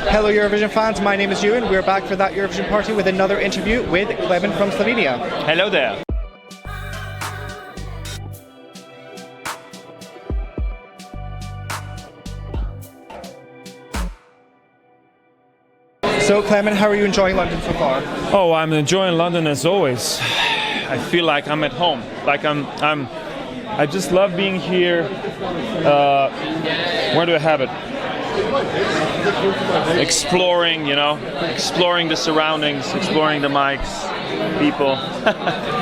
Hello Eurovision fans, my name is Euan. We're back for That Eurovision Party with another interview with Klemen from Slovenia. Hello there. So Klemen, how are you enjoying London so far? Oh, I'm enjoying London as always. I feel like I'm at home. Like I just love being here. Where do I have it? Exploring, exploring the surroundings, exploring the mics, people.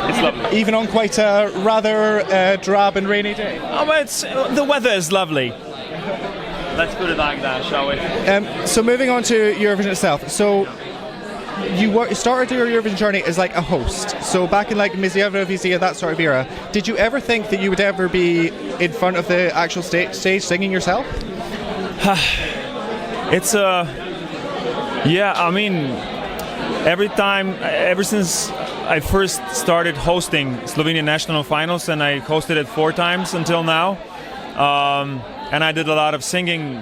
It's lovely. Even on quite a rather drab and rainy day. Oh, but the weather is lovely. Let's put it like that, shall we? So moving on to Eurovision itself. So you started your Eurovision journey as like a host. So back in like Mizjeva, Vizia, that sort of era, did you ever think that you would ever be in front of the actual stage singing yourself? It's yeah, I mean, ever since I first started hosting Slovenian national finals, and I hosted it 4 times until now, and I did a lot of singing.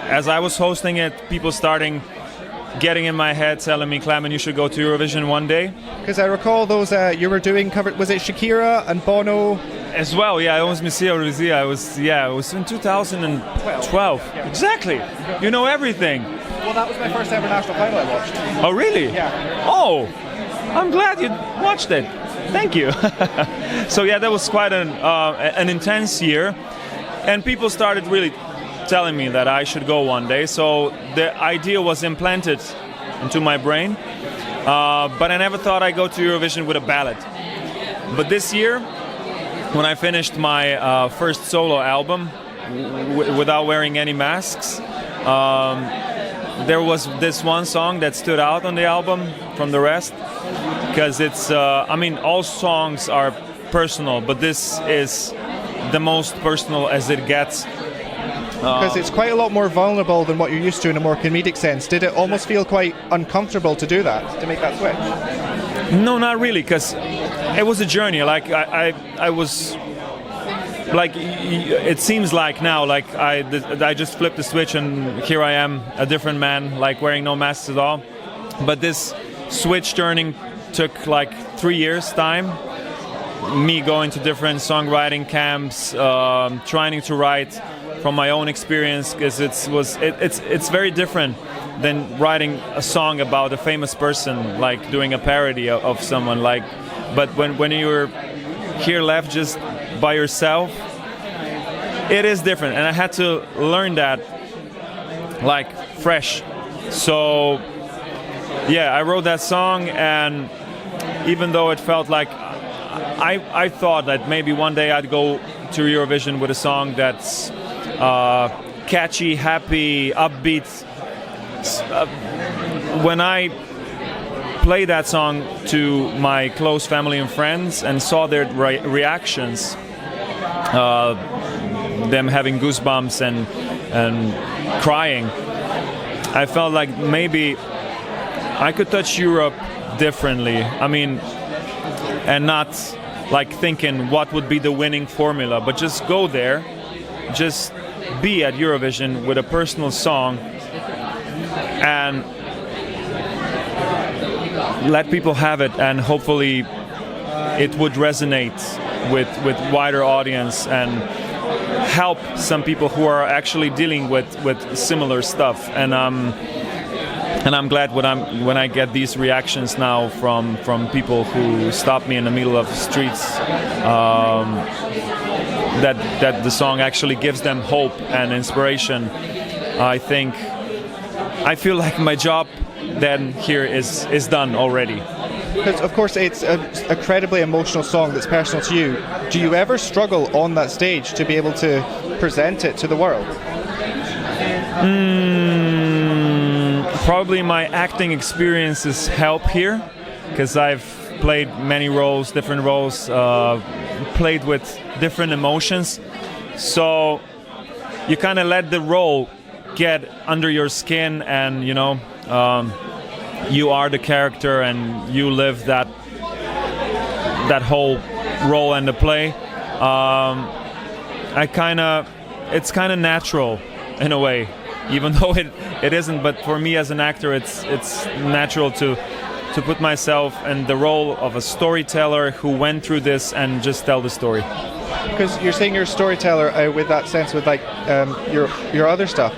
As I was hosting it, people starting getting in my head, telling me, Klemen, you should go to Eurovision one day. Because I recall those you were doing covered. Was it Shakira and Bono? As well, yeah. I was it was in 2012. Yeah. Exactly. You know everything. Well, that was my first ever national final I watched. Oh, really? Yeah. Oh, I'm glad you watched it. Thank you. So yeah, that was quite an intense year, and people started really telling me that I should go one day. So the idea was implanted into my brain, but I never thought I'd go to Eurovision with a ballad. But this year, when I finished my first solo album without wearing any masks, there was this one song that stood out on the album from the rest, because it's, all songs are personal, but this is the most personal as it gets. Because it's quite a lot more vulnerable than what you're used to in a more comedic sense. Did it almost feel quite uncomfortable to do that, to make that switch? No, not really, because it was a journey. Like I was, like it seems like now, like I just flipped the switch and here I am, a different man, like wearing no masks at all. But this switch turning took like 3 years' time. Me going to different songwriting camps, trying to write from my own experience, because it's very different than writing a song about a famous person, like doing a parody of someone. Like, but when you're here left just by yourself, it is different, and I had to learn that like fresh. So yeah, I wrote that song, and even though it felt like I thought that maybe one day I'd go to Eurovision with a song that's catchy, happy, upbeat. When I played that song to my close family and friends and saw their reactions, them having goosebumps and crying, I felt like maybe I could touch Europe differently. I mean, and not like thinking what would be the winning formula, but just go there, just be at Eurovision with a personal song and let people have it, and hopefully it would resonate with wider audience and help some people who are actually dealing with similar stuff. And I'm glad when I get these reactions now from people who stop me in the middle of the streets, that the song actually gives them hope and inspiration. I feel like my job then here is done already. Because of course it's an incredibly emotional song that's personal to you. Do you ever struggle on that stage to be able to present it to the world? Probably my acting experiences help here, because I've played many roles, different roles, played with different emotions. So you kind of let the role get under your skin, and you are the character and you live that whole role and the play. It's kind of natural in a way. even though it isn't. But for me as an actor, it's natural to put myself in the role of a storyteller who went through this and just tell the story. Because you're saying you're a storyteller with that sense, with like your other stuff.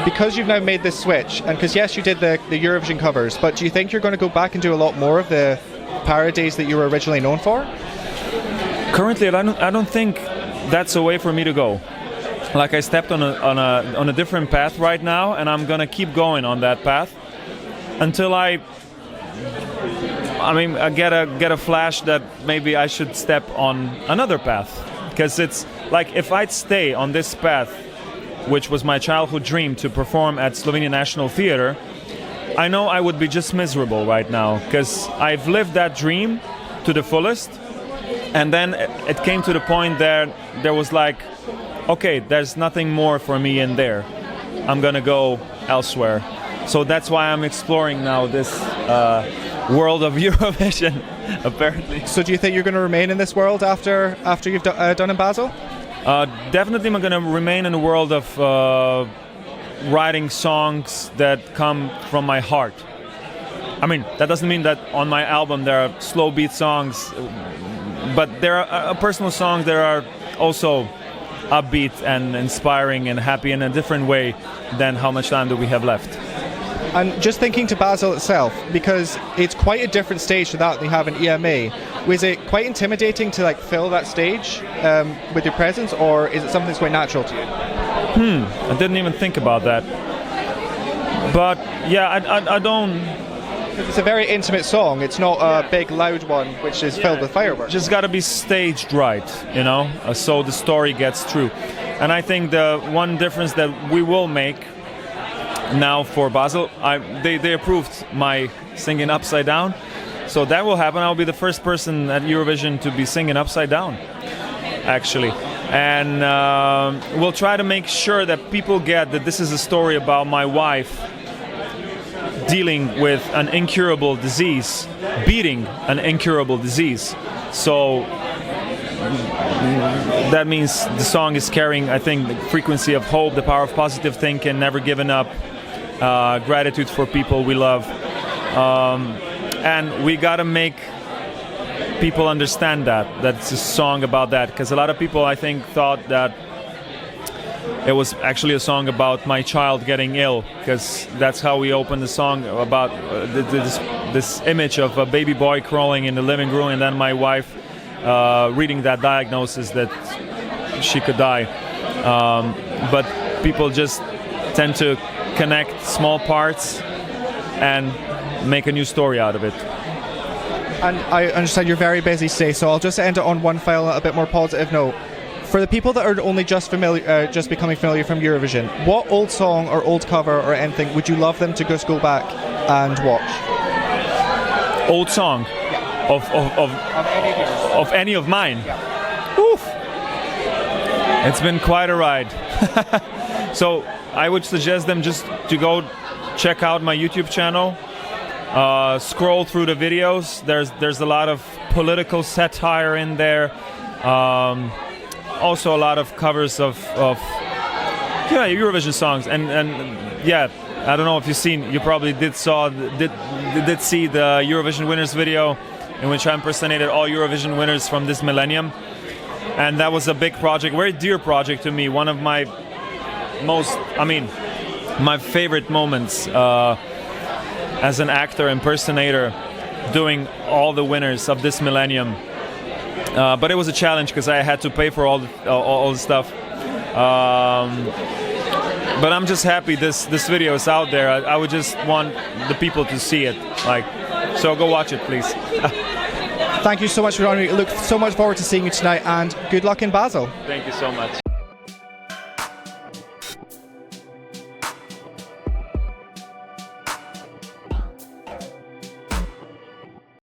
Because you've now made this switch, and because yes, you did the Eurovision covers, but do you think you're going to go back and do a lot more of the parodies that you were originally known for? Currently, I don't think that's a way for me to go. Like, I stepped on a different path right now, and I'm gonna keep going on that path until I get a flash that maybe I should step on another path. Because it's like, if I'd stay on this path, which was my childhood dream to perform at Slovenia National Theatre, I know I would be just miserable right now, because I've lived that dream to the fullest, and then it came to the point that there was like, okay, there's nothing more for me in there. I'm gonna go elsewhere. So that's why I'm exploring now this world of Eurovision, apparently. So do you think you're going to remain in this world after you've done in Basel? Definitely I'm gonna remain in the world of writing songs that come from my heart. I mean, that doesn't mean that on my album there are slow beat songs, but there are personal songs that are also upbeat and inspiring and happy in a different way than How Much Time Do We Have Left. And just thinking to Basel itself, because it's quite a different stage to that you have in EMA, was it quite intimidating to like fill that stage with your presence, or is it something that's quite natural to you? I didn't even think about that. But yeah, I don't... It's a very intimate song. It's not a big, loud one which is filled with fireworks. Just got to be staged right, you know, so the story gets through. And I think the one difference that we will make now for Basel, they approved my singing upside down, so that will happen. I'll be the first person at Eurovision to be singing upside down, actually. And we'll try to make sure that people get that this is a story about my wife dealing with an incurable disease, beating an incurable disease. So that means the song is carrying, I think, the frequency of hope, the power of positive thinking, never giving up, gratitude for people we love. And we gotta make people understand that it's a song about that, because a lot of people, I think, thought that it was actually a song about my child getting ill, because that's how we opened the song, about this image of a baby boy crawling in the living room, and then my wife reading that diagnosis that she could die. But people just tend to connect small parts and make a new story out of it. And I understand you're very busy today, so I'll just end it on one final, a bit more positive note. For the people that are only just becoming familiar from Eurovision, what old song or old cover or anything would you love them to just go back and watch? Old song? Yeah. Of any of mine? Yeah. Oof! It's been quite a ride. So I would suggest them just to go check out my YouTube channel. Scroll through the videos. There's a lot of political satire in there. Also a lot of covers of Eurovision songs, and yeah, I don't know if you probably did see the Eurovision winners video in which I impersonated all Eurovision winners from this millennium, and that was a big project, very dear project to me, one of my my favorite moments as an actor impersonator, doing all the winners of this millennium. But it was a challenge because I had to pay for all the stuff. But I'm just happy this video is out there. I would just want the people to see it. So go watch it, please. Thank you so much for joining me. Look so much forward to seeing you tonight, and good luck in Basel. Thank you so much.